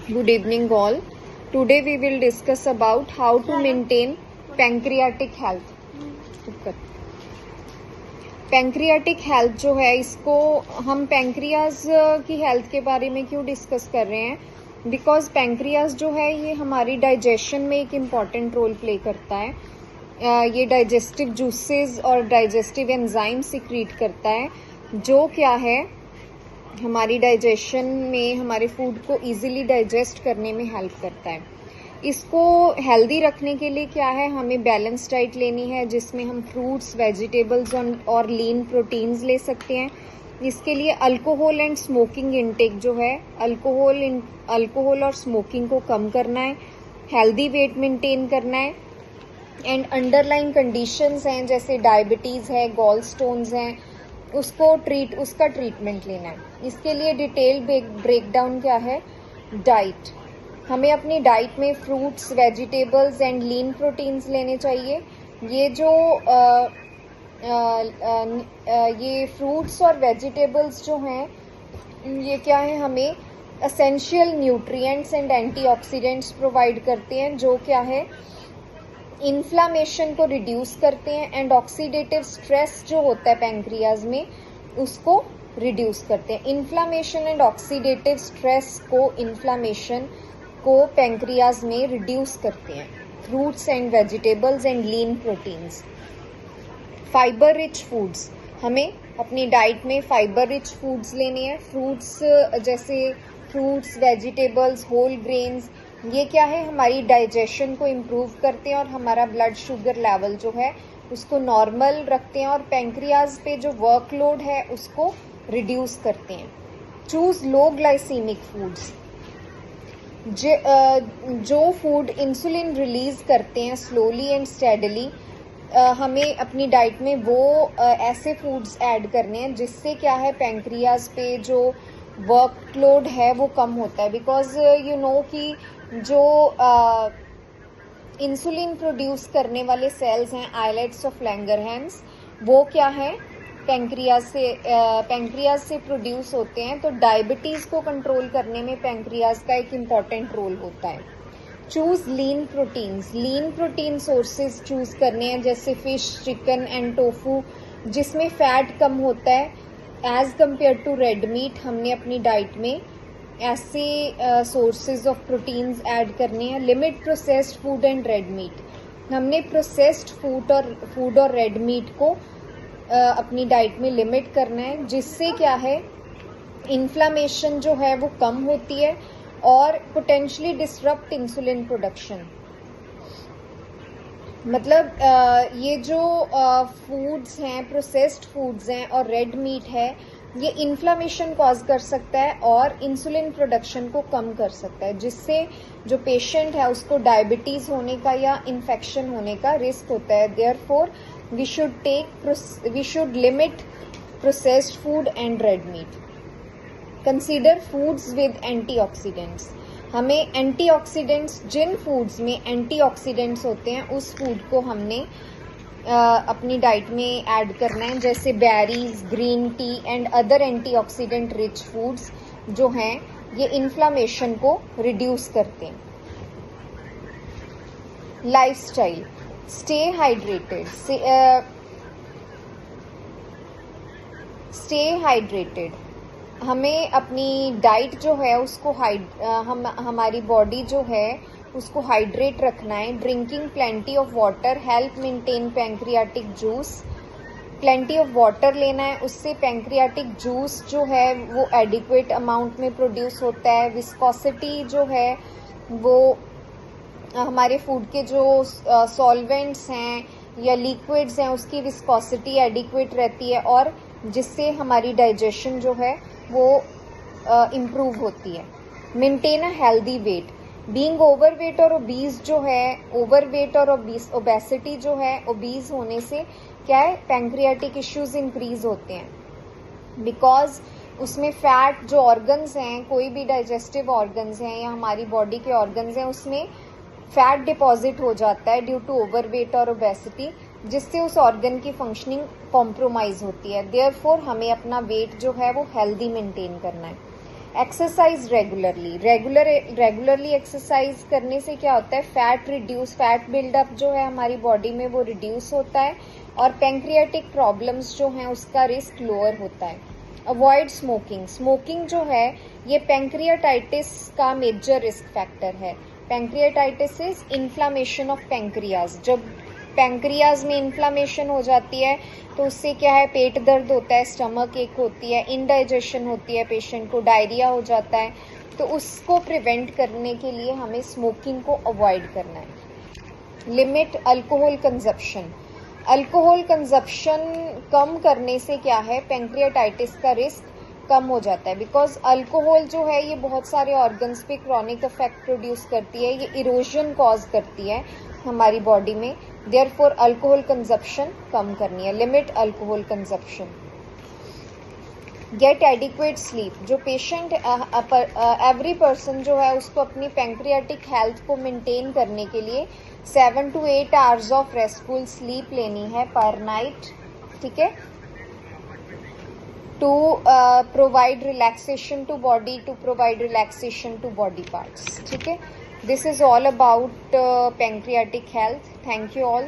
Good evening all. Today we will discuss about how to maintain pancreatic health. Pancreatic health जो है, इसको हम pancreas की health के बारे में क्यों डिस्कस कर रहे हैं? बिकॉज पैंक्रियाज जो है ये हमारी डाइजेशन में एक इम्पॉर्टेंट रोल प्ले करता है. ये डाइजेस्टिव जूसेस और डाइजेस्टिव एंजाइम सिक्रीट करता है, जो क्या है हमारी डाइजेशन में हमारे फूड को इजीली डाइजेस्ट करने में हेल्प करता है. इसको हेल्दी रखने के लिए क्या है, हमें बैलेंस डाइट लेनी है जिसमें हम फ्रूट्स, वेजिटेबल्स और लीन प्रोटीन्स ले सकते हैं. इसके लिए अल्कोहल एंड स्मोकिंग इनटेक जो है, अल्कोहल और स्मोकिंग को कम करना है, हेल्दी वेट मेंटेन करना है, एंड अंडरलाइन कंडीशंस हैं जैसे डायबिटीज़ है, गॉल स्टोन्स हैं, उसका ट्रीटमेंट लेना है. इसके लिए डिटेल ब्रेकडाउन क्या है, डाइट. हमें अपनी डाइट में fruits, vegetables and lean proteins लेने चाहिए. ये फ्रूट्स और वेजिटेबल्स जो हैं, ये क्या है, हमें essential nutrients and antioxidants provide करते हैं, जो क्या है इन्फ्लामेशन को रिड्यूस करते हैं एंड ऑक्सीडेटिव स्ट्रेस जो होता है पैंक्रियाज में उसको रिड्यूस करते हैं. इन्फ्लामेशन एंड ऑक्सीडेटिव स्ट्रेस को पैंक्रियाज में रिड्यूस करते हैं fruits and vegetables and lean proteins. Fibre rich foods, हमें अपनी डाइट में फाइबर रिच फूड्स लेने हैं. फ्रूट्स जैसे फ्रूट्स, वेजिटेबल्स, होल ग्रेन्स, ये क्या है हमारी डाइजेशन को इम्प्रूव करते हैं और हमारा ब्लड शुगर लेवल जो है उसको नॉर्मल रखते हैं और पैंक्रियाज पे जो वर्कलोड है उसको रिड्यूस करते हैं. चूज लो ग्लाइसीमिक फूड्स. जो फूड इंसुलिन रिलीज करते हैं स्लोली एंड स्टेडली, हमें अपनी डाइट में वो ऐसे फूड्स ऐड करने हैं जिससे क्या है पैंक्रियाज पे जो वर्कलोड है वो कम होता है. बिकॉज यू नो कि जो इंसुलिन प्रोड्यूस करने वाले सेल्स हैं आइलेट्स ऑफ लैंगरहैंस, वो क्या है पैंक्रियाज से प्रोड्यूस होते हैं. तो डायबिटीज़ को कंट्रोल करने में पैंक्रियाज का एक इम्पॉर्टेंट रोल होता है. Choose lean proteins. Lean protein sources choose करने हैं जैसे फिश, चिकन एंड टोफू, जिसमें फैट कम होता है as compare to red meat. हमने अपनी डाइट में ऐसे सोर्सेज ऑफ प्रोटीन्स ऐड करने हैं. Limit processed food and red meat. हमने प्रोसेस्ड फूड और रेड मीट को अपनी डाइट में लिमिट करना है, जिससे क्या है इन्फ्लामेशन जो है वो कम होती है और पोटेंशियली डिसरप्ट इंसुलिन प्रोडक्शन. मतलब ये जो फूड्स हैं, प्रोसेस्ड फूड्स हैं और रेड मीट है, ये इन्फ्लामेशन कॉज कर सकता है और इंसुलिन प्रोडक्शन को कम कर सकता है, जिससे जो पेशेंट है उसको डायबिटीज़ होने का या इन्फेक्शन होने का रिस्क होता है. Therefore we should limit processed food and red meat. Consider foods with antioxidants. हमें एंटीऑक्सीडेंट्स, जिन फूड्स में एंटीऑक्सीडेंट्स होते हैं उस फूड को हमने अपनी डाइट में ऐड करना है, जैसे berries, green tea and other antioxidant rich foods जो हैं ये इन्फ्लामेशन को रिड्यूस करते हैं. लाइफस्टाइल. Stay hydrated. हमें अपनी डाइट जो है उसको हमारी बॉडी जो है उसको हाइड्रेट रखना है. Drinking plenty of water help maintain pancreatic juice. Plenty of water लेना है, उससे पैंक्रियाटिक जूस जो है वो एडिक्वेट अमाउंट में प्रोड्यूस होता है. विस्कोसिटी जो है वो हमारे फूड के जो सॉल्वेंट्स हैं या लिक्विड्स हैं उसकी विस्कोसिटी एडिक्वेट रहती है और जिससे हमारी डाइजेशन जो है वो इम्प्रूव होती है. Maintain a healthy weight. Being overweight और ओबीज जो है, ओवरवेट और ओबेसिटी जो है, ओबीज होने से क्या है पैंक्रियाटिक इश्यूज इंक्रीज होते हैं. बिकॉज उसमें फैट जो ऑर्गन्स हैं, कोई भी डाइजेस्टिव ऑर्गन्स हैं या हमारी बॉडी के ऑर्गन्स हैं, उसमें फैट डिपॉजिट हो जाता है ड्यू टू ओवरवेट और ओबेसिटी, जिससे उस ऑर्गन की फंक्शनिंग कॉम्प्रोमाइज होती है. देयरफॉर हमें अपना वेट जो है वो हेल्दी मेंटेन करना है. एक्सरसाइज रेगुलरली एक्सरसाइज करने से क्या होता है, फैट बिल्डअप जो है हमारी बॉडी में वो रिड्यूस होता है और पैंक्रियाटिक प्रॉब्लम्स जो हैं उसका रिस्क लोअर होता है। अवॉइड स्मोकिंग जो है ये पैंक्रियाटाइटिस का मेजर रिस्क फैक्टर है। Pancreatitis is inflammation of pancreas. जब पैंक्रियाज में इन्फ्लामेशन हो जाती है तो उससे क्या है, पेट दर्द होता है, स्टमक एक होती है, इनडाइजेशन होती है, पेशेंट को डायरिया हो जाता है। तो उसको प्रिवेंट करने के लिए हमें स्मोकिंग को अवॉइड करना है। Limit alcohol consumption. Alcohol consumption कम करने से क्या है, पैंक्रियाटाइटिस का रिस्क कम हो जाता है। बिकॉज अल्कोहल जो है ये बहुत सारे ऑर्गन्स पे क्रॉनिक इफेक्ट प्रोड्यूस करती है, ये इरोजन कॉज करती है हमारी बॉडी में। देयरफॉर अल्कोहल कंजप्शन कम करनी है। Limit alcohol consumption. Get adequate sleep. जो पेशेंट एवरी पर्सन जो है उसको अपनी पैंक्रियाटिक हेल्थ को मेंटेन करने के लिए 7 to 8 hours of restful sleep लेनी है पर नाइट, ठीक है, to provide relaxation to body, to provide relaxation to body parts, ठीक है। This is all about pancreatic health. Thank you all.